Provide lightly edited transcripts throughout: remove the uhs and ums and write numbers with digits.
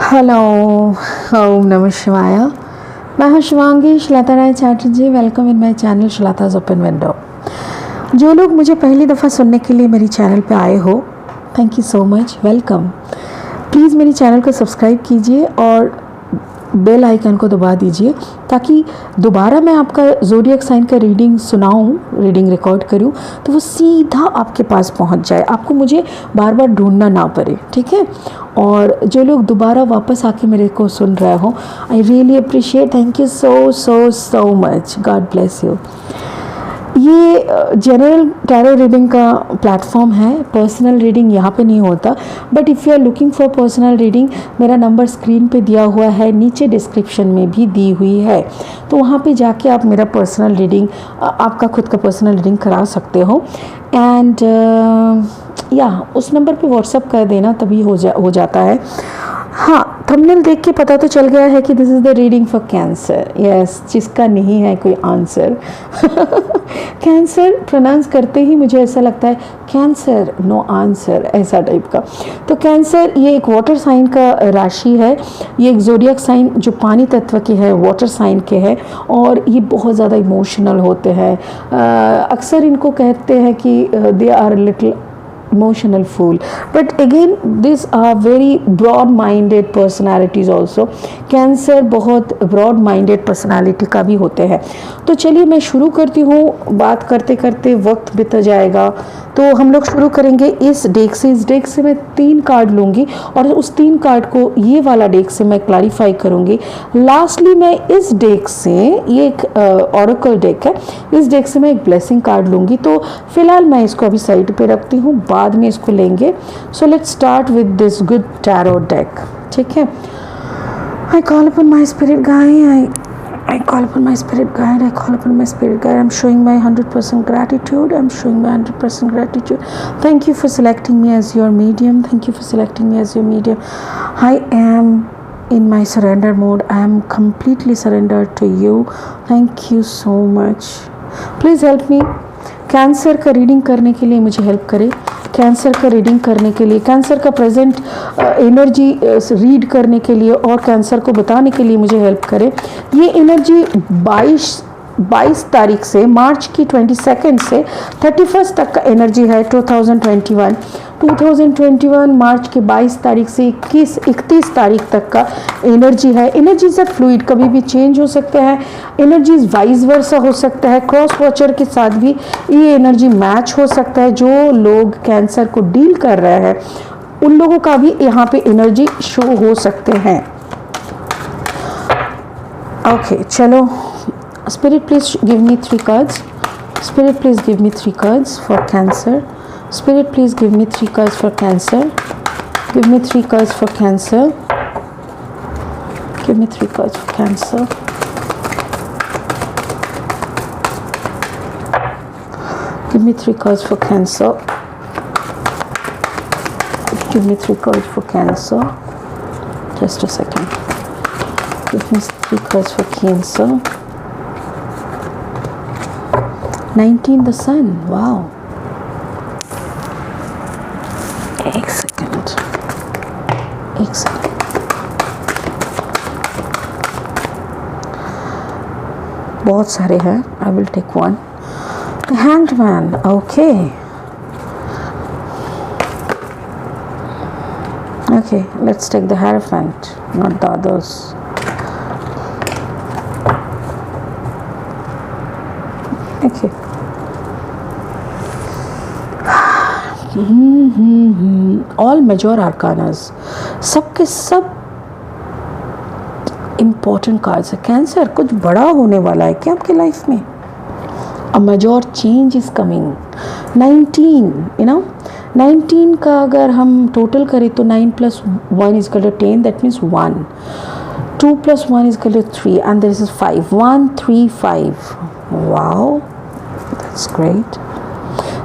Hello, ओम नमः शिवाय। मैं हूँ Shivangi Shweta Rai Chatterjee. Welcome in my channel Shweta's open window. जो लोग मुझे पहली दफ़ा सुनने के लिए मेरी चैनल पे आए हो, thank you so much, welcome. Please मेरी चैनल को सब्सक्राइब कीजिए और बेल आइकन को दबा दीजिए ताकि दोबारा मैं आपका ज़ोडिएक साइन का रीडिंग सुनाऊं, रीडिंग रिकॉर्ड करूं तो वो सीधा आपके पास पहुंच जाए, आपको मुझे बार बार ढूंढना ना पड़े, ठीक है। और जो लोग दोबारा वापस आके मेरे को सुन रहे हो, I really appreciate, thank you so so so much, God bless you. ये जनरल टैरो रीडिंग का प्लेटफॉर्म है, पर्सनल रीडिंग यहाँ पे नहीं होता। But if you are looking for personal reading, मेरा नंबर स्क्रीन पे दिया हुआ है, नीचे डिस्क्रिप्शन में भी दी हुई है, तो वहाँ पे जाके आप मेरा पर्सनल रीडिंग, आपका खुद का पर्सनल रीडिंग करा सकते हो। एंड या उस नंबर पे व्हाट्सअप कर देना, तभी हो जाता है। हाँ, थंबनेल देख के पता तो चल गया है कि this is the reading for cancer. Yes, जिसका नहीं है कोई आंसर। कैंसर प्रोनाउंस करते ही मुझे ऐसा लगता है कैंसर नो आंसर, ऐसा टाइप का। तो कैंसर ये एक वाटर साइन का राशि है, ये एक ज़ोडिएक साइन जो पानी तत्व के है, वाटर साइन के है, और ये बहुत ज़्यादा इमोशनल होते हैं। अक्सर इनको कहते हैं कि they are little emotional fool, but again these are very broad minded personalities also. Cancer बहुत broad minded personality का भी होते हैं। तो चलिए मैं शुरू करती हूँ, बात करते करते वक्त बीत जाएगा, तो हम लोग शुरू करेंगे इस डेक से। इस डेक से मैं 3 कार्ड लूँगी और उस 3 कार्ड को ये वाला डेक से मैं क्लैरिफाई करूँगी। लास्टली मैं इस डेक से, ये एक ऑरेकल डेक है, इस डेक से मैं एक ब्लेसिंग कार्ड लूँगी। तो फिलहाल मैं इसको अभी साइड पे रखती हूँ, बाद में इसको लेंगे। So let's start with this good tarot deck, ठीक है। I call upon my spirit guide, I call upon my spirit guide, I call upon my spirit guide. I'm showing my 100% gratitude. I'm showing my 100% gratitude. Thank you for selecting me as your medium. Thank you for selecting me as your medium. I am in my surrender mode. I am completely surrendered to you. Thank you so much. Please help me. Cancer का reading करने के लिए मुझे help करें। Cancer का reading करने के लिए, कैंसर का प्रेजेंट एनर्जी रीड करने के लिए और कैंसर को बताने के लिए मुझे हेल्प करें। ये एनर्जी 22 तारीख से, मार्च की 22 से 31 तक का एनर्जी है। 2021 मार्च के 22 तारीख से 31 तारीख तक का एनर्जी है। एनर्जीज ऑफ फ्लूइड कभी भी चेंज हो सकते हैं, एनर्जीज वाइस वर्सा हो सकता है, क्रॉस वॉचर के साथ भी ये एनर्जी मैच हो सकता है। जो लोग कैंसर को डील कर रहे हैं उन लोगों का भी यहाँ पे एनर्जी शो हो सकते हैं। ओके, चलो। Spirit, please give me 3 cards. Spirit, please give me 3 cards for Cancer. Spirit, please give me 3 cards for Cancer. Give me 3 cards for Cancer. Give me 3 cards for Cancer. Give me 3 cards for Cancer. Give me 3 cards for Cancer. Just a second. Give me 3 cards for Cancer. 19 the sun, wow. एक second. बहुत सारे हैं, I will take one. The Hanged Man, okay. Okay, let's take the Hierophant, not the others. Okay. All major arcanas, सबके सब important cards है। Cancer, कुछ बड़ा होने वाला है क्या आपके लाइफ में? A major change is coming. 19 का अगर हम टोटल करें तो 9 + 1 = 10, that means 1। 2 + 1 = 3 and there is 5. 1 3 5, wow, that's great.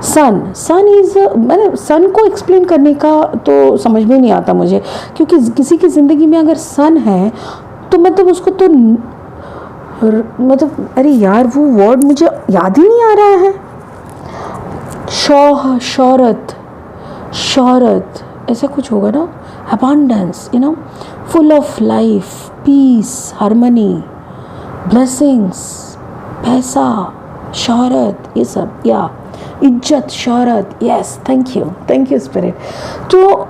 Sun is, मैंने सन को एक्सप्लेन करने का तो समझ में नहीं आता मुझे, क्योंकि किसी की ज़िंदगी में अगर सन है तो मतलब उसको तो मतलब, अरे यार वो वर्ड मुझे याद ही नहीं आ रहा है। शौहरत, ऐसा कुछ होगा ना, abundance, full of life, peace, harmony, blessings, पैसा, शोहरत, ये सब, या इज्जत, शोहरत, यस, थैंक यू स्पिरिट। तो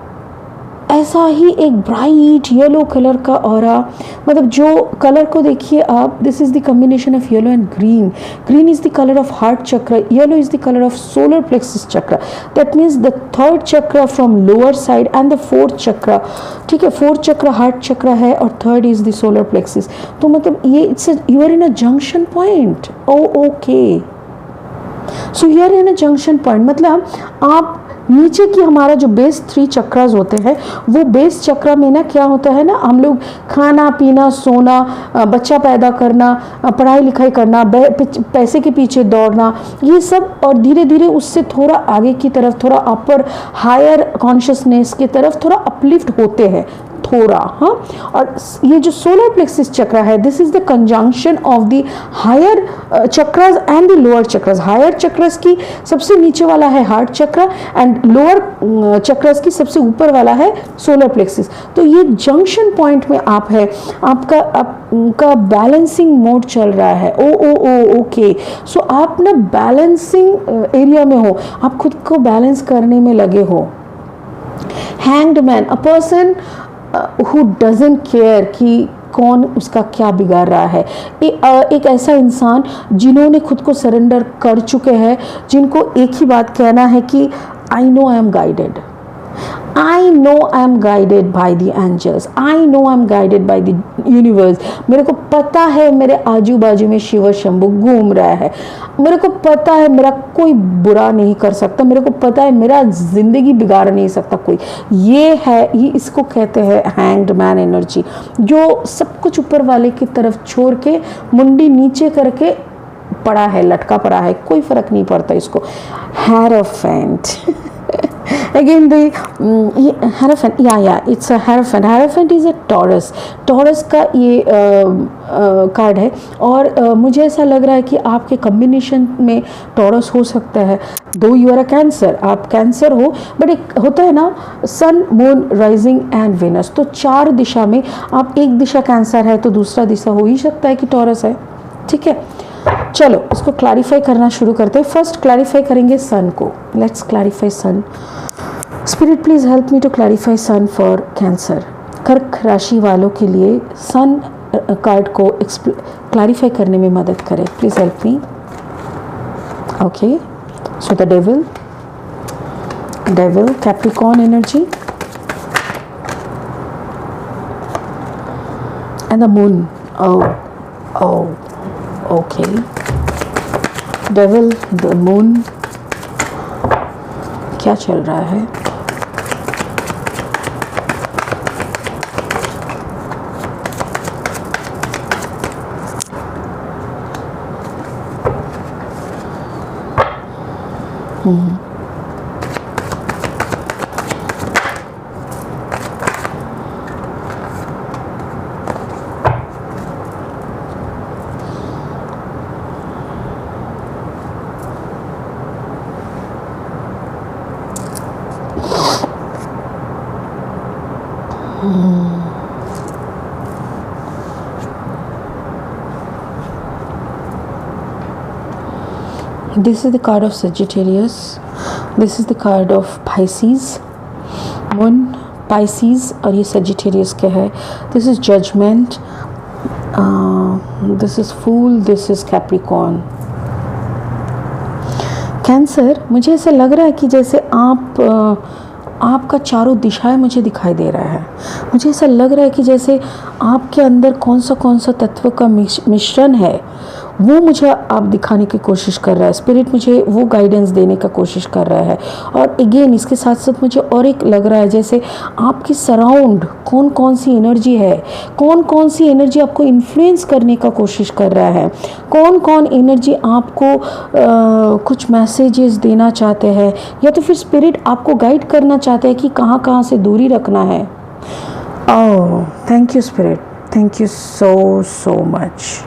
ऐसा ही एक ब्राइट येलो कलर का ऑरा, मतलब जो कलर को देखिए आप, this is the combination of yellow and green. Green is the colour of heart chakra, yellow is the colour of solar plexus chakra. That means the third chakra from lower side and the fourth chakra, ठीक है, fourth chakra heart chakra है और third is the solar plexus. तो मतलब ये you are in a junction point. Okay, so you are in a junction point, मतलब आप नीचे की हमारा जो बेस 3 चक्रास होते हैं, वो बेस चक्र में ना क्या होता है ना, हम लोग खाना पीना, सोना, बच्चा पैदा करना, पढ़ाई लिखाई करना, पैसे के पीछे दौड़ना, ये सब, और धीरे धीरे उससे थोड़ा आगे की तरफ, थोड़ा अपर हायर कॉन्शियसनेस की तरफ थोड़ा अपलिफ्ट होते हैं थोड़ा, हाँ। और ये जो सोलर प्लेक्सिस चक्र है, this is the conjunction of the higher chakras and the lower chakras. Higher chakras की सबसे नीचे वाला है हार्ट चक्र एंड लोअर चक्रास की सबसे ऊपर वाला है सोलर प्लेक्सिस। तो ये जंक्शन पॉइंट में आप है, आपका बैलेंसिंग मोड चल रहा है। ओके, सो आप ना बैलेंसिंग एरिया में हो, आप खुद को बैलेंस करने में लगे हो। Hanged man, a person who doesn't care कि कौन उसका क्या बिगाड़ रहा है। एक ऐसा इंसान जिन्होंने खुद को सरेंडर कर चुके हैं, जिनको एक ही बात कहना है कि I know I am guided, I know I am guided by the angels, I know I am guided by the universe। मेरे को पता है मेरे आजू बाजू में शिव शंभु घूम रहा है, मेरे को पता है मेरा कोई बुरा नहीं कर सकता, मेरे को पता है मेरा जिंदगी बिगाड़ नहीं सकता कोई। ये है, ये इसको कहते हैं हैंग्ड मैन एनर्जी, जो सब कुछ ऊपर वाले की तरफ छोड़ के मुंडी नीचे करके पड़ा है, लटका पड़ा है, कोई फर्क नहीं पड़ता इसको। Hierophant again the Hierophant, it's a Hierophant। Hierophant is a Taurus। Taurus का ये कार्ड है, और मुझे ऐसा लग रहा है कि आपके कम्बिनेशन में Taurus हो सकता है। Though you are a Cancer, आप कैंसर हो, बट एक होता है ना sun moon rising and Venus, तो 4 दिशा में आप एक दिशा कैंसर है तो दूसरा दिशा हो ही सकता है कि Taurus है, ठीक है। चलो इसको क्लैरिफाई करना शुरू करते हैं। फर्स्ट क्लैरिफाई करेंगे सन को। Let's clarify sun. Spirit please help me to clarify sun for Cancer. कर्क राशि वालों के लिए सन कार्ड को क्लैरिफाई करने में मदद करें, please help me. Okay, so the devil Capricorn energy and the moon. Okay, devil, the moon, क्या चल रहा है? This is the card of Sagittarius. This is the card of Pisces. Moon, Pisces, और ये Sagittarius के है। This is Judgment. This is Fool. This is Capricorn. Cancer, मुझे ऐसा लग रहा है कि जैसे आपका चारों दिशाएं मुझे दिखाई दे रहा है। मुझे ऐसा लग रहा है कि जैसे आपके अंदर कौन सा तत्व का मिश्रण है, वो मुझे आप दिखाने की कोशिश कर रहा है। स्पिरिट मुझे वो गाइडेंस देने का कोशिश कर रहा है। और अगेन इसके साथ साथ मुझे और एक लग रहा है जैसे आपकी सराउंड कौन सी एनर्जी है, कौन सी एनर्जी आपको इन्फ्लुएंस करने का कोशिश कर रहा है, कौन एनर्जी आपको कुछ मैसेजेस देना चाहते हैं, या तो फिर स्पिरिट आपको गाइड करना चाहते हैं कि कहाँ से दूरी रखना है। Oh, thank you spirit, thank you so much.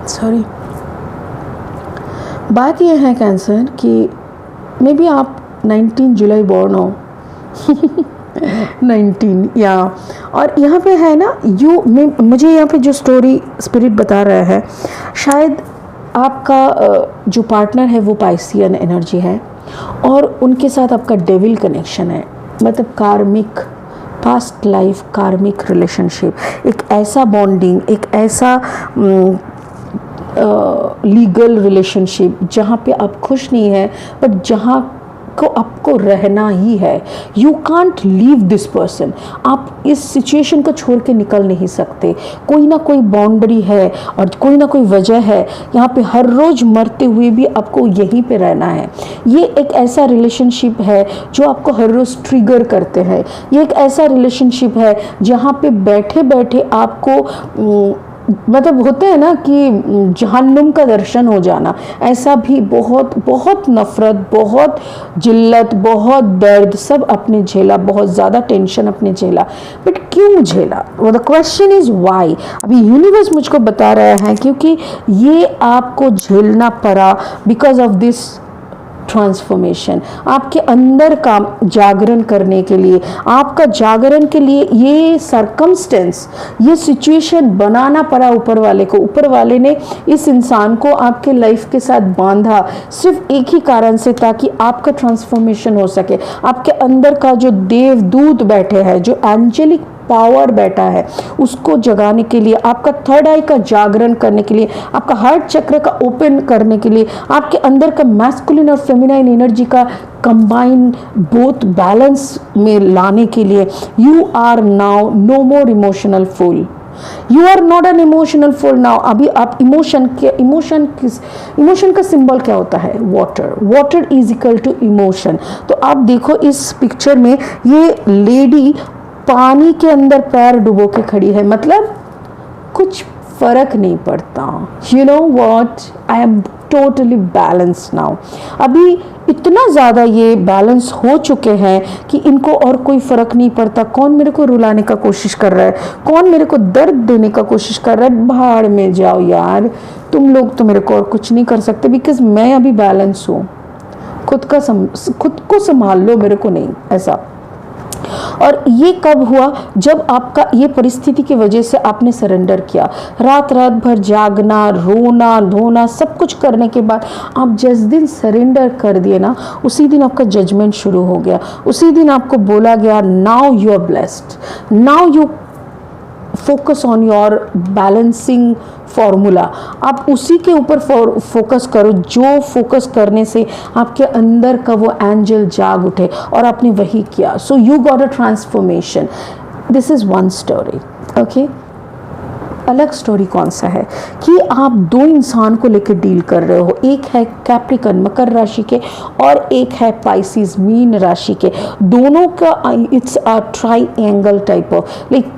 Sorry, बात यह है कैंसर कि मे बी आप 19 जुलाई बॉर्न हो 19 या, और यहाँ पे है ना मुझे यहाँ पे जो स्टोरी स्पिरिट बता रहा है, शायद आपका जो पार्टनर है वो पाइसियन एनर्जी है और उनके साथ आपका डेविल कनेक्शन है, मतलब कार्मिक पास्ट लाइफ कार्मिक रिलेशनशिप, एक ऐसा बॉन्डिंग, एक ऐसा लीगल रिलेशनशिप जहाँ पे आप खुश नहीं है बट जहाँ को आपको रहना ही है। You can't leave this person, आप इस सिचुएशन को छोड़ के निकल नहीं सकते। कोई ना कोई बाउंड्री है और कोई ना कोई वजह है, यहाँ पे हर रोज़ मरते हुए भी आपको यहीं पे रहना है। ये एक ऐसा रिलेशनशिप है जो आपको हर रोज़ ट्रिगर करते हैं। ये एक ऐसा रिलेशनशिप है जहाँ पे बैठे बैठे आपको मतलब होते हैं ना कि जहन्नुम का दर्शन हो जाना, ऐसा भी बहुत बहुत नफ़रत, बहुत जिल्लत, बहुत दर्द सब अपने झेला, बहुत ज़्यादा टेंशन अपने झेला। बट क्यों झेला? वो द क्वेश्चन इज़ वाई। अभी यूनिवर्स मुझको बता रहा है क्योंकि ये आपको झेलना पड़ा बिकॉज ऑफ दिस ट्रांसफॉर्मेशन। आपके अंदर का जागरण करने के लिए, आपका जागरण के लिए ये सरकमस्टेंस, ये सिचुएशन बनाना पड़ा ऊपर वाले को। ऊपर वाले ने इस इंसान को आपके लाइफ के साथ बांधा सिर्फ एक ही कारण से, ताकि आपका ट्रांसफॉर्मेशन हो सके। आपके अंदर का जो देवदूत बैठे हैं, जो एंजेलिक पावर बैठा है, उसको जगाने के लिए, आपका थर्ड आई का जागरण करने के लिए, आपका हार्ट चक्र का ओपन करने के लिए, आपके अंदर का मैस्कुलिन और फेमिनाइन एनर्जी का कंबाइन बोथ बैलेंस में लाने के लिए। You are now no more emotional full. You are not an emotional full now. अभी आप इमोशन का सिंबल क्या होता है? Water. Water is equal to emotion. तो आप देखो इस पिक्चर में ये लेडी पानी के अंदर पैर डुबो के खड़ी है, मतलब कुछ फर्क नहीं पड़ता। You know what, I am totally balance now. अभी इतना ज़्यादा ये बैलेंस हो चुके हैं कि इनको और कोई फ़र्क नहीं पड़ता कौन मेरे को रुलाने का कोशिश कर रहा है, कौन मेरे को दर्द देने का कोशिश कर रहा है। भाड़ में जाओ यार, तुम लोग तो मेरे को और कुछ नहीं कर सकते, बिकॉज मैं अभी बैलेंस हूँ। खुद को संभाल लो, मेरे को नहीं ऐसा। और ये कब हुआ? जब आपका ये परिस्थिति की वजह से आपने सरेंडर किया। रात रात भर जागना, रोना धोना सब कुछ करने के बाद आप जिस दिन सरेंडर कर दिए ना, उसी दिन आपका जजमेंट शुरू हो गया। उसी दिन आपको बोला गया now you are blessed, now you focus on your balancing formula. आप उसी के ऊपर फोकस करो, जो फोकस करने से आपके अंदर का वो एंजल जाग उठे, और आपने वही किया। So you got a transformation. This is one story. Okay, अलग स्टोरी कौन सा है कि आप दो इंसान को लेकर डील कर रहे हो। एक है कैप्रिकन मकर राशि के और एक है पाइसिस मीन राशि के। दोनों का it's a triangle type of like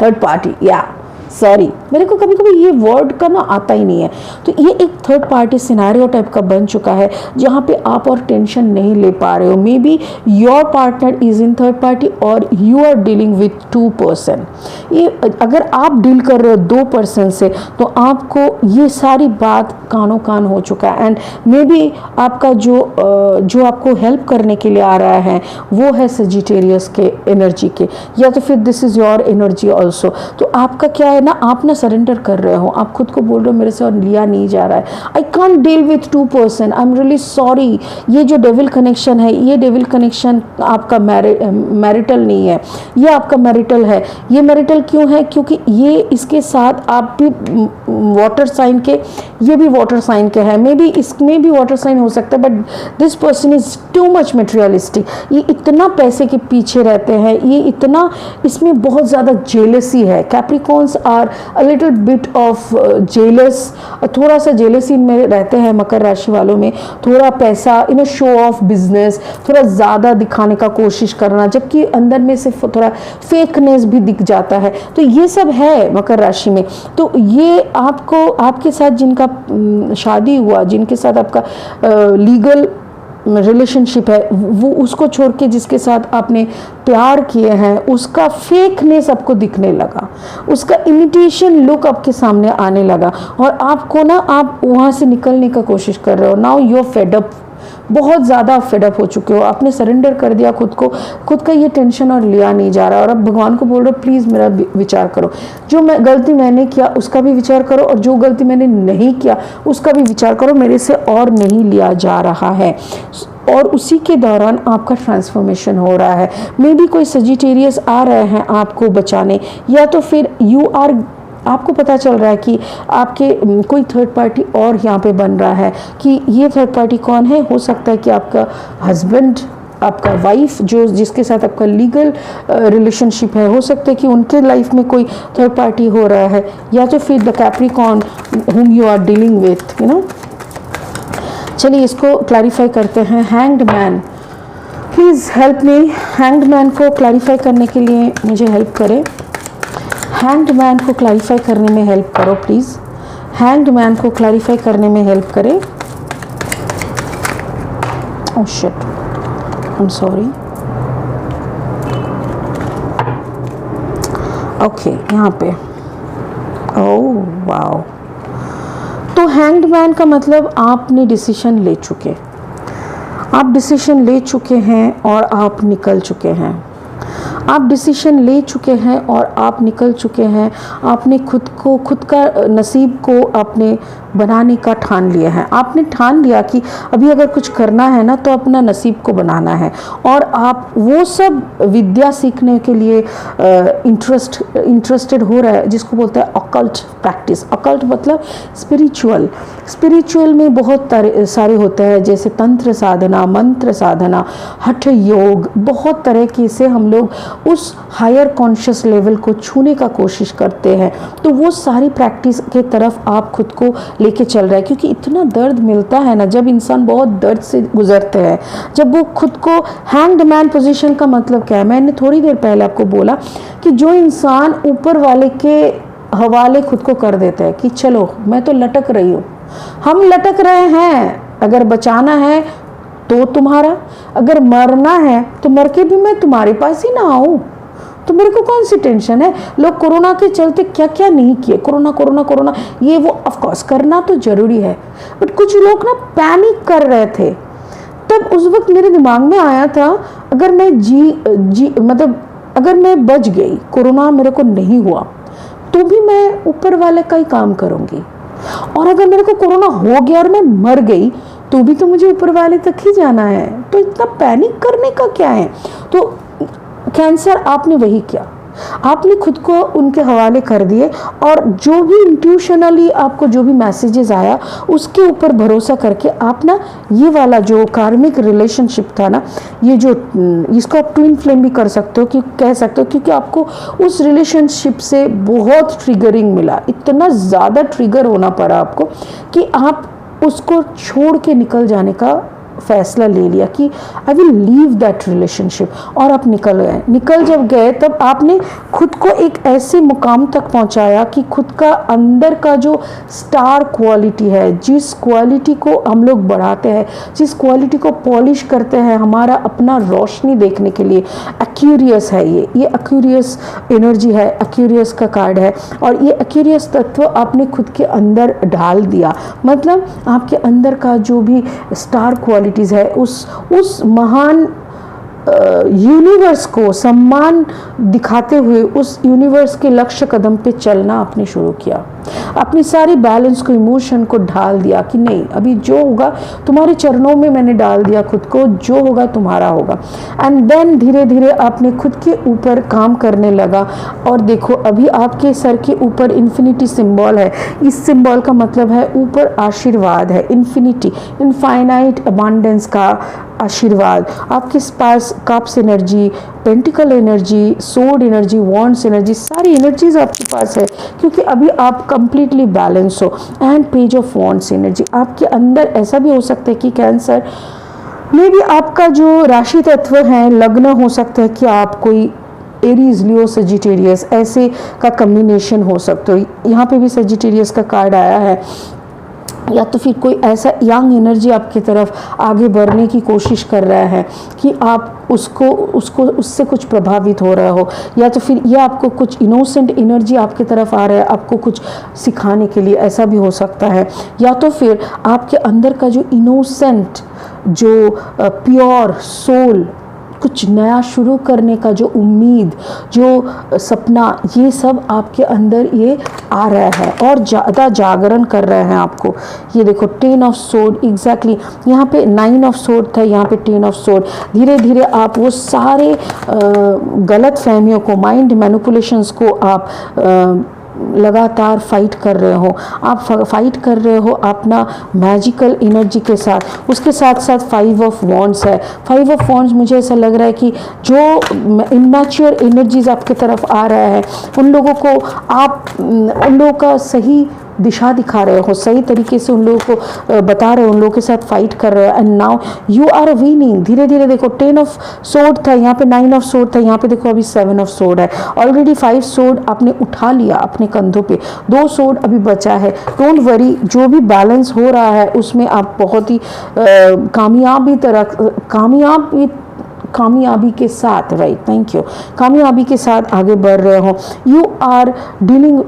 third party, या सॉरी मेरे को कभी कभी ये वर्ड का ना आता ही नहीं है। तो ये एक थर्ड पार्टी सिनेरियो टाइप का बन चुका है, जहाँ पे आप और टेंशन नहीं ले पा रहे हो। Maybe your partner is in third party और you are dealing with 2 person. ये अगर आप डील कर रहे हो 2 पर्सन से, तो आपको ये सारी बात कानों कान हो चुका है। एंड मे बी आपका जो आपको हेल्प करने के लिए आ रहा है वो है सजिटेरियस के एनर्जी के, या तो फिर this is your energy also. तो आपका क्या है ना, आप ना सरेंडर कर रहे हो, आप खुद को बोल रहे हो मेरे से और लिया नहीं जा रहा है। I can't deal with 2 person, I am really sorry. ये जो डेविल कनेक्शन है, ये डेविल कनेक्शन आपका मैरिटल नहीं है, ये आपका मैरिटल है। ये मैरिटल क्यों है? क्योंकि ये इसके साथ आप भी वाटर साइन के, ये भी वाटर साइन के है। मे बी इसमें भी वाटर साइन हो सकता है, but this person is too much materialistic. ये इतना पैसे के पीछे रहते हैं, ये इतना, इसमें बहुत ज़्यादा जेलसी है। Capricorns are a little bit of jealous, थोड़ा सा जेलसी इनमें रहते हैं मकर राशि वालों में। थोड़ा पैसा, शो ऑफ बिजनेस, थोड़ा ज़्यादा दिखाने का कोशिश करना, जबकि अंदर में से थोड़ा फेकनेस भी दिख जाता है। तो ये सब है मकर राशि में। तो ये आपको, आपके साथ जिनका शादी हुआ, जिनके साथ आपका लीगल रिलेशनशिप है वो उसको छोड़ के जिसके साथ आपने प्यार किए हैं उसका फेकनेस आपको दिखने लगा, उसका इमिटेशन लुक आपके सामने आने लगा और आपको ना आप वहाँ से निकलने का कोशिश कर रहे हो। Now you are fed up, बहुत ज़्यादा फेड अप हो चुके हो, आपने सरेंडर कर दिया खुद को, खुद का ये टेंशन और लिया नहीं जा रहा और अब भगवान को बोल रहे हो प्लीज़ मेरा विचार करो, जो गलती मैंने किया उसका भी विचार करो और जो गलती मैंने नहीं किया उसका भी विचार करो, मेरे से और नहीं लिया जा रहा है। और उसी के दौरान आपका ट्रांसफॉर्मेशन हो रहा है। मे बी कोई सजिटेरियस आ रहे हैं आपको बचाने, या तो फिर आपको पता चल रहा है कि आपके कोई थर्ड पार्टी और यहाँ पे बन रहा है कि ये थर्ड पार्टी कौन है। हो सकता है कि आपका हस्बैंड, आपका वाइफ जो जिसके साथ आपका लीगल रिलेशनशिप है, हो सकता है कि उनके लाइफ में कोई थर्ड पार्टी हो रहा है, या तो फिर the Capricorn whom you are dealing with, you know। चलिए इसको क्लैरिफाई करते हैं। Hanged man, please help me. Hanged man को क्लैरिफाई करने के लिए मुझे हेल्प करें। हैंग्ड मैन को क्लैरिफाई करने में हेल्प करो प्लीज़। हैंग्ड मैन को क्लैरिफाई करने में हेल्प करें। Oh shit, I am sorry. Okay, यहाँ पे ओह वाओ। तो हैंग्ड मैन का मतलब आपने डिसीजन ले चुके, आप डिसीजन ले चुके हैं और आप निकल चुके हैं। आप डिसीजन ले चुके हैं और आप निकल चुके हैं। आपने खुद का नसीब को आपने बनाने का ठान लिया है। आपने ठान लिया कि अभी अगर कुछ करना है ना तो अपना नसीब को बनाना है, और आप वो सब विद्या सीखने के लिए इंटरेस्टेड हो रहा है जिसको बोलते हैं अकल्ट प्रैक्टिस। अकल्ट मतलब स्पिरिचुअल में बहुत सारे होते हैं, जैसे तंत्र साधना, मंत्र साधना, हठ योग, बहुत तरह के से हम लोग उस हायर कॉन्शियस लेवल को छूने का कोशिश करते हैं। तो वो सारी प्रैक्टिस के तरफ आप खुद को लेके चल रहा है, क्योंकि इतना दर्द मिलता है ना जब इंसान बहुत दर्द से गुजरते हैं, जब वो खुद को हैंग्ड मैन पोजीशन का मतलब क्या है। मैंने थोड़ी देर पहले आपको बोला कि जो इंसान ऊपर वाले के हवाले खुद को कर देता है कि चलो मैं तो लटक रही हूँ, हम लटक रहे हैं, अगर बचाना है तो तुम्हारा, अगर मरना है तो मर के भी मैं तुम्हारे पास ही ना आऊँ तो मेरे को कौन सी टेंशन है। लोग कोरोना के चलते क्या क्या नहीं किए, कोरोना ये वो, ऑफ कोर्स करना तो जरूरी है, बट कुछ लोग ना पैनिक कर रहे थे। तब उस वक्त मेरे दिमाग में आया था अगर मैं मतलब अगर मैं बच गई, कोरोना मेरे को नहीं हुआ तो भी मैं ऊपर वाले का ही काम करूँगी, और अगर मेरे को कोरोना हो गया और मैं मर गई तो भी तो मुझे ऊपर वाले तक ही जाना है, तो इतना पैनिक करने का क्या है। तो कैंसर आपने वही किया, आपने खुद को उनके हवाले कर दिए, और जो भी इंट्यूशनली आपको जो भी मैसेजेस आया उसके ऊपर भरोसा करके आप ना ये वाला जो कार्मिक रिलेशनशिप था ना, ये जो इसको आप ट्विन फ्लेम भी कर सकते हो, कि कह सकते हो, क्योंकि आपको उस रिलेशनशिप से बहुत ट्रिगरिंग मिला, इतना ज़्यादा ट्रिगर होना पड़ा आपको कि आप उसको छोड़ के निकल जाने का फैसला ले लिया कि I will leave that relationship, और आप निकल जब गए तब आपने खुद को एक ऐसे मुकाम तक पहुंचाया कि खुद का अंदर का जो स्टार क्वालिटी है, जिस क्वालिटी को हम लोग बढ़ाते हैं, जिस क्वालिटी को पॉलिश करते हैं हमारा अपना रोशनी देखने के लिए, एक्यूरियस है ये एक्यूरियस एनर्जी है, एक्यूरियस का कार्ड है, और ये एक्यूरियस तत्व आपने खुद के अंदर डाल दिया। मतलब आपके अंदर का जो भी स्टार क्वालिटीज़ है उस महान यूनिवर्स को सम्मान दिखाते हुए उस यूनिवर्स के लक्ष्य कदम पे चलना आपने शुरू किया। अपनी सारी बैलेंस को, इमोशन को ढाल दिया कि नहीं, अभी जो होगा तुम्हारे चरणों में मैंने डाल दिया खुद को, जो होगा तुम्हारा होगा। एंड देन धीरे धीरे आपने खुद के ऊपर काम करने लगा, और देखो अभी आपके सर के ऊपर इन्फिनिटी सिंबल है। इस सिंबल का मतलब है ऊपर आशीर्वाद है, इन्फिनिटी, इनफाइनाइट अबांडेंस का आशीर्वाद। आपके पास cups energy, pentacle energy, sword energy, wands energy, सारी एनर्जीज आपके पास है, क्योंकि अभी आप कंप्लीटली बैलेंस हो। And page of wands energy आपके अंदर। ऐसा भी हो सकता है कि कैंसर में भी आपका जो राशि तत्व है, लग्न हो सकता है कि आप कोई एरीज, लियो, सजिटेरियस ऐसे का कम्बिनेशन हो सकता है। यहाँ पे भी सजिटेरियस का कार्ड आया है। या तो फिर कोई ऐसा यंग एनर्जी आपकी तरफ आगे बढ़ने की कोशिश कर रहा है कि आप उसको उससे कुछ प्रभावित हो रहा हो, या तो फिर ये आपको कुछ इनोसेंट एनर्जी आपकी तरफ आ रहा है आपको कुछ सिखाने के लिए, ऐसा भी हो सकता है। या तो फिर आपके अंदर का जो इनोसेंट, जो प्योर सोल, कुछ नया शुरू करने का जो उम्मीद, जो सपना, ये सब आपके अंदर ये आ रहा है और ज़्यादा जागरण कर रहे हैं आपको। ये देखो 10 ऑफ सोर्ड, एग्जैक्टली यहाँ पे 9 ऑफ सोर्ड था, यहाँ पे 10 ऑफ सोर्ड। धीरे धीरे आप वो सारे गलत फहमियों को, माइंड मैनिपुलेशंस को आप लगातार फाइट कर रहे हो। आप फाइट कर रहे हो अपना मैजिकल एनर्जी के साथ। उसके साथ साथ 5 ऑफ वॉन्ड्स है। 5 ऑफ वॉन्ड्स मुझे ऐसा लग रहा है कि जो इमैच्योर एनर्जीज आपके तरफ आ रहा है उन लोगों को आप उन लोगों का सही दिशा दिखा रहे हो, सही तरीके से उन लोगों को बता रहे हो, उन लोगों के साथ फाइट कर रहे हो, and now you are winning. धीरे धीरे देखो 10 ऑफ सोर्ड था, यहाँ पे 9 ऑफ सोर्ड था, यहाँ पे देखो अभी 7 ऑफ सोर्ड है। ऑलरेडी 5 सोर्ड आपने उठा लिया अपने कंधों पे, 2 सोर्ड अभी बचा है। डोंट वरी, जो भी बैलेंस हो रहा है उसमें आप बहुत ही कामयाबी के साथ, राइट, थैंक यू, कामयाबी के साथ आगे बढ़ रहे हो। यू आर डीलिंग,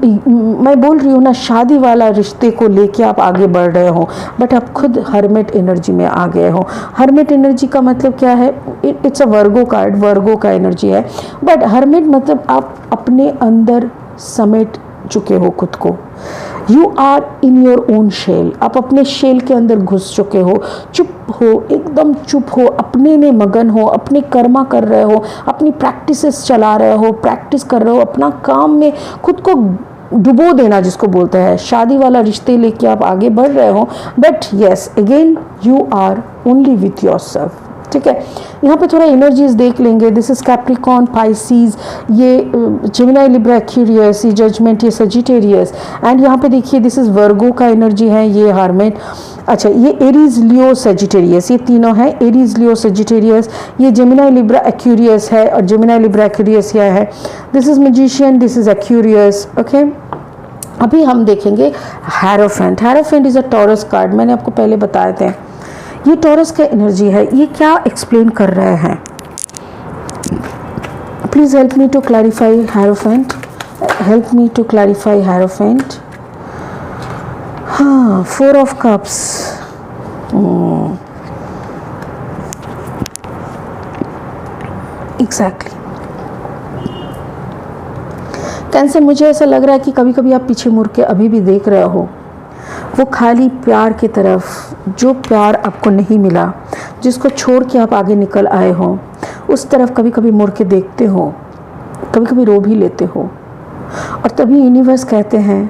मैं बोल रही हूँ ना, शादी वाला रिश्ते को लेके आप आगे बढ़ रहे हो, बट आप खुद हर्मिट एनर्जी में आ गए हो। हर्मिट एनर्जी का मतलब क्या है? इट्स अ वर्गो कार्ड, वर्गो का एनर्जी है, बट हर्मिट मतलब आप अपने अंदर समेट चुके हो खुद को। You are in your own shell, आप अपने शेल के अंदर घुस चुके हो, चुप हो, एकदम चुप हो, अपने में मगन हो, अपने कर्मा कर रहे हो, अपनी प्रैक्टिसेस चला रहे हो, प्रैक्टिस कर रहे हो, अपना काम में खुद को डुबो देना जिसको बोलते हैं। शादी वाला रिश्ते लेके आप आगे बढ़ रहे हो, but yes again you are only with yourself. ठीक है, यहाँ पे थोड़ा एनर्जीज देख लेंगे। दिस इज कैप्रिकॉर्न, पाइसीज, ये जेमिनी, लिब्रा, एक्वेरियस, ये जजमेंट, ये सजिटेरियस, एंड यहाँ पे देखिए दिस इज वर्गो का एनर्जी है, ये हर्मिट। अच्छा, ये एरीज, लियो, सजिटेरियस, ये तीनों है, एरीज, लियो, सजिटेरियस। ये जेमिनी, लिब्रा, एक्वेरियस है, और जेमिनी, लिब्रा, एक्वेरियस यह है। This is magician, this is Aquarius. Okay, अभी हम देखेंगे hierophant. Hierophant is a Taurus card, मैंने आपको पहले बताए थे। ये टॉरस का एनर्जी है। ये क्या एक्सप्लेन कर रहे हैं? Please help me to clarify Hierophant, help me to clarify Hierophant. हाँ, 4 ऑफ कप्स, एग्जैक्टली। कैंसर, मुझे ऐसा लग रहा है कि कभी कभी आप पीछे मुड़ के अभी भी देख रहे हो वो खाली प्यार की तरफ, जो प्यार आपको नहीं मिला, जिसको छोड़ के आप आगे निकल आए हो, उस तरफ कभी कभी मुड़ के देखते हो, कभी कभी रो भी लेते हो, और तभी यूनिवर्स कहते हैं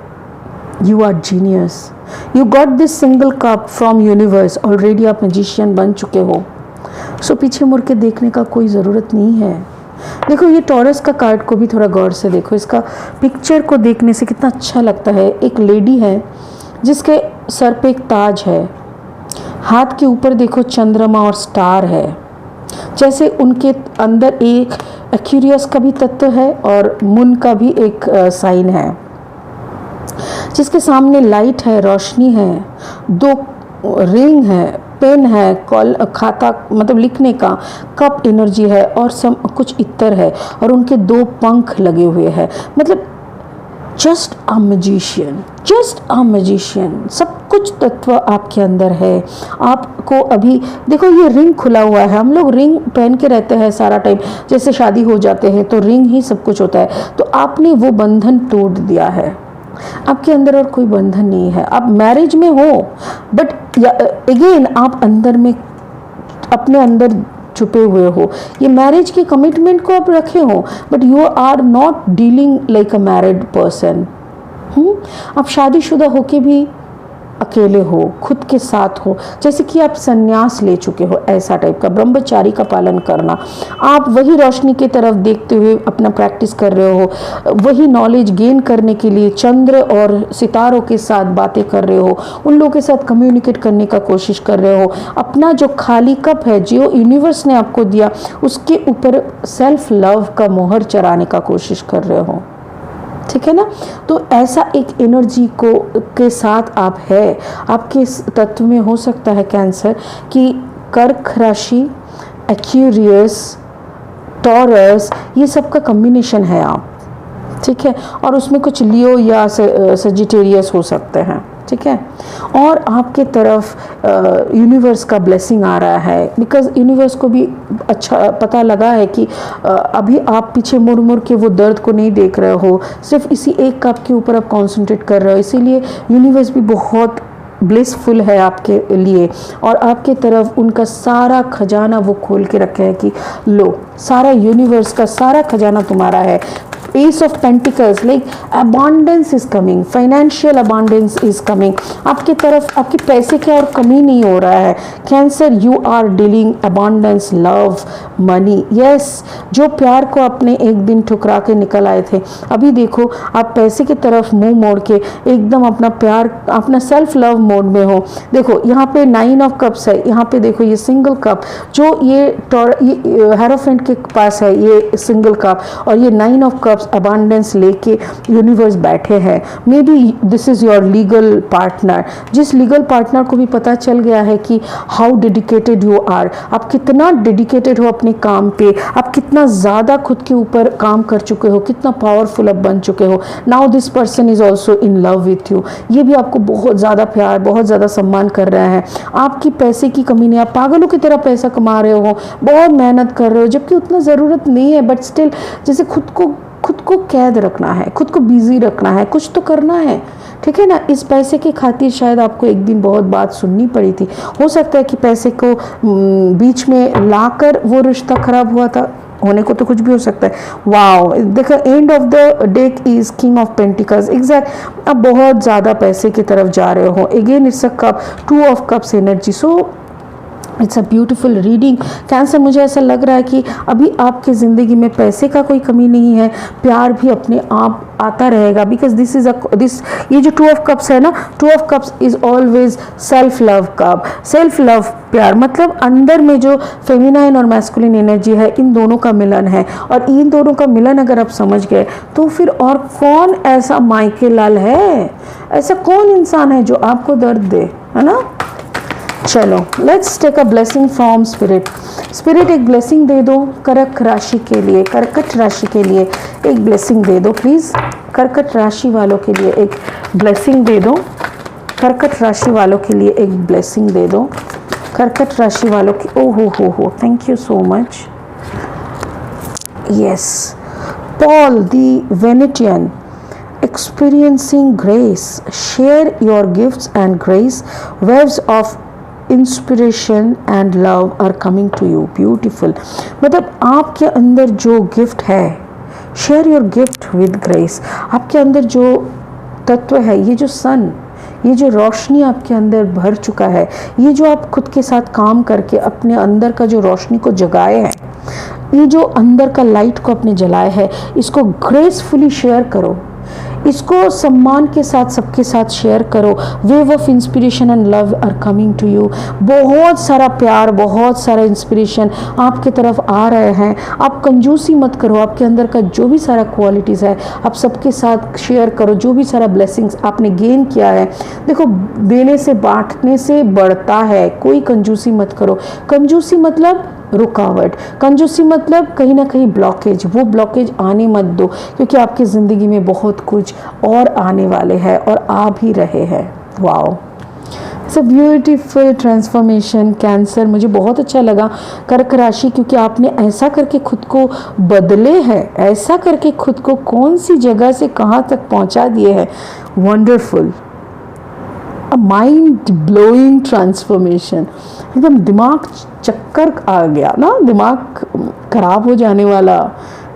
you are genius, you got this single cup from universe. Already आप मैजिशियन बन चुके हो, सो पीछे मुड़ के देखने का कोई ज़रूरत नहीं है। देखो, ये टॉरस का कार्ड को भी थोड़ा गौर से देखो, इसका पिक्चर को देखने से कितना अच्छा लगता है। एक लेडी है जिसके सर पे एक ताज है, हाथ के ऊपर देखो चंद्रमा और स्टार है, जैसे उनके अंदर एक एक्वेरियस का भी तत्व है और मून का भी एक साइन है, जिसके सामने लाइट है, रोशनी है, 2 रिंग है, पेन है, कॉल खाता मतलब लिखने का, कप एनर्जी है, और कुछ इत्र है, और उनके 2 पंख लगे हुए हैं। मतलब just a magician, just a magician. सब कुछ तत्व आपके अंदर है। आपको अभी देखो, ये रिंग खुला हुआ है। हम लोग रिंग पहन के रहते हैं सारा टाइम, जैसे शादी हो जाते हैं तो रिंग ही सब कुछ होता है। तो आपने वो बंधन तोड़ दिया है, आपके अंदर और कोई बंधन नहीं है। आप मैरिज में हो, बट अगेन आप अंदर में अपने अंदर छुपे हुए हो। ये मैरिज के कमिटमेंट को आप रखे हो, but you are not dealing like a married person. आप शादीशुदा होके भी अकेले हो, खुद के साथ हो, जैसे कि आप संन्यास ले चुके हो, ऐसा टाइप का ब्रह्मचारी का पालन करना। आप वही रोशनी की तरफ देखते हुए अपना प्रैक्टिस कर रहे हो, वही नॉलेज गेन करने के लिए चंद्र और सितारों के साथ बातें कर रहे हो, उन लोगों के साथ कम्युनिकेट करने का कोशिश कर रहे हो। अपना जो खाली कप है जो यूनिवर्स ने आपको दिया, उसके ऊपर सेल्फ लव का मोहर चढ़ाने का कोशिश कर रहे हो। ठीक है ना। तो ऐसा एक एनर्जी को के साथ आप है, आपके इस तत्व में हो सकता है कैंसर कि कर्क राशि, एक्यूरियस, टॉरस, ये सब का कॉम्बिनेशन है आप, ठीक है। और उसमें कुछ लियो या सजिटेरियस हो सकते हैं, ठीक है। और आपके तरफ यूनिवर्स का ब्लेसिंग आ रहा है, बिकॉज यूनिवर्स को भी अच्छा पता लगा है कि अभी आप पीछे मुड़ मुड़ के वो दर्द को नहीं देख रहे हो, सिर्फ इसी एक कप के ऊपर आप कॉन्सेंट्रेट कर रहे हो, इसीलिए यूनिवर्स भी बहुत ब्लिसफुल है आपके लिए। और आपके तरफ उनका सारा खजाना वो खोल के रखे हैं कि लो, सारा यूनिवर्स का सारा खजाना तुम्हारा है। Ace of Pentacles, like abundance is coming, financial abundance is coming। आपके तरफ आपके पैसे की और कमी नहीं हो रहा है Cancer. You are dealing abundance, love, money। yes, जो प्यार को आपने एक दिन ठुकरा के निकल आए थे, अभी देखो आप पैसे की तरफ मुंह मोड़ के एकदम अपना प्यार, अपना सेल्फ लव मोड में हो। देखो यहाँ पे 9 ऑफ कप्स है, यहाँ पे देखो ये सिंगल कप जो ये हेरोफेंट के पास है, ये सिंगल कप, और ये 9 ऑफ कप्स अबांडेंस लेके यूनिवर्स बैठे हैं। May be this is your legal partner, जिस लीगल पार्टनर को भी पता चल गया है कि हाउ डेडिकेटेड यू आर, आप कितना डेडिकेटेड हो अपने काम पे, आप कितना ज़्यादा खुद के ऊपर काम कर चुके हो, कितना पावरफुल आप बन चुके हो। Now this person is also in love with you. ये भी आपको बहुत ज़्यादा प्यार, बहुत ज़्यादा सम्मान कर रहा है। आपकी पैसे की कमी नहीं, आप पागलों की तरह पैसा कमा रहे हो, बहुत मेहनत कर रहे हो, जबकि उतना ज़रूरत नहीं है, बट स्टिल जैसे खुद को कैद रखना है, खुद को बिजी रखना है, कुछ तो करना है, ठीक है ना। इस पैसे के खातिर शायद आपको एक दिन बहुत बात सुननी पड़ी थी। हो सकता है कि पैसे को बीच में लाकर वो रिश्ता खराब हुआ था, होने को तो कुछ भी हो सकता है। वाओ, देखो end of the deck is king of pentacles, exact. अब बहुत ज़्यादा पैसे की तरफ जा रहे हो, again it's a cup, 2 of cups energy. So it's a beautiful reading cancer. मुझे ऐसा लग रहा है कि अभी आपकी ज़िंदगी में पैसे का कोई कमी नहीं है, प्यार भी अपने आप आता रहेगा, बिकॉज दिस ये जो 2 ऑफ कप्स है ना, 2 of cups is always self love cup. Self love प्यार मतलब अंदर में जो फेमिनाइन और मैस्कुलिन एनर्जी है, इन दोनों का मिलन है। और इन दोनों का मिलन अगर आप समझ गए तो फिर और कौन ऐसा मायके लाल है, ऐसा कौन इंसान है जो आपको दर्द दे, है ना। चलो let's take a blessing from spirit. Spirit एक ब्लेसिंग दे दो कर्क राशि के लिए, कर्कट राशि के लिए एक ब्लेसिंग दे दो प्लीज़। कर्कट राशि वालों के लिए एक ब्लेसिंग दे दो, कर्कट राशि वालों के लिए एक ब्लेसिंग दे दो, कर्कट राशि वालों की। ओ हो, thank you so much. Yes, Paul the Venetian, experiencing grace, share your gifts and grace, waves of inspiration and love are coming to you. Beautiful, मतलब आपके अंदर जो गिफ्ट है, share your gift with grace. आपके अंदर जो तत्व है, ये जो सन, ये जो रोशनी आपके अंदर भर चुका है, ये जो आप खुद के साथ काम करके अपने अंदर का जो रोशनी को जगाए हैं, ये जो अंदर का लाइट को अपने जलाए है, इसको ग्रेसफुली शेयर करो, इसको सम्मान के साथ सबके साथ शेयर करो। Wave of inspiration and love are coming to you. बहुत सारा प्यार, बहुत सारा इंस्पिरेशन आपके तरफ आ रहे हैं। आप कंजूसी मत करो, आपके अंदर का जो भी सारा क्वालिटीज़ है आप सबके साथ शेयर करो, जो भी सारा ब्लेसिंग्स आपने गेन किया है। देखो, देने से बांटने से बढ़ता है, कोई कंजूसी मत करो। कंजूसी मतलब रुकावट, कंजूसी मतलब कहीं ना कहीं ब्लॉकेज, वो ब्लॉकेज आने मत दो, क्योंकि आपकी ज़िंदगी में बहुत कुछ और आने वाले हैं और आ भी रहे हैं। Wow, it's a beautiful transformation cancer. मुझे बहुत अच्छा लगा कर्क राशि, क्योंकि आपने ऐसा करके खुद को बदले हैं, ऐसा करके खुद को कौन सी जगह से कहाँ तक पहुँचा दिए हैं। Wonderful, a mind blowing transformation, एकदम दिमाग चक्कर आ गया ना, दिमाग खराब हो जाने वाला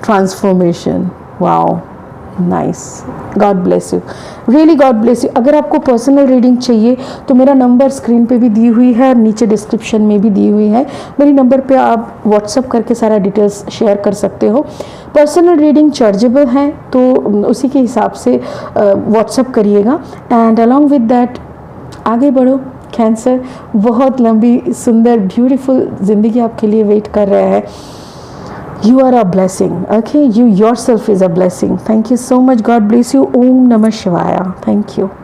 transformation. Wow, nice, God bless you, really God bless you. अगर आपको पर्सनल रीडिंग चाहिए तो मेरा नंबर स्क्रीन पे भी दी हुई है, नीचे डिस्क्रिप्शन में भी दी हुई है। मेरी नंबर पे आप व्हाट्सअप करके सारा डिटेल्स शेयर कर सकते हो। पर्सनल रीडिंग चार्जेबल है, तो उसी के हिसाब से व्हाट्सअप करिएगा। एंड अलॉन्ग विद दैट आगे बढ़ो कैंसर, बहुत लंबी सुंदर ब्यूटीफुल ज़िंदगी आपके लिए वेट कर रहा है। You are a blessing. Okay, you yourself is a blessing. Thank you so much. God bless you. Om Namah Shivaya. Thank you.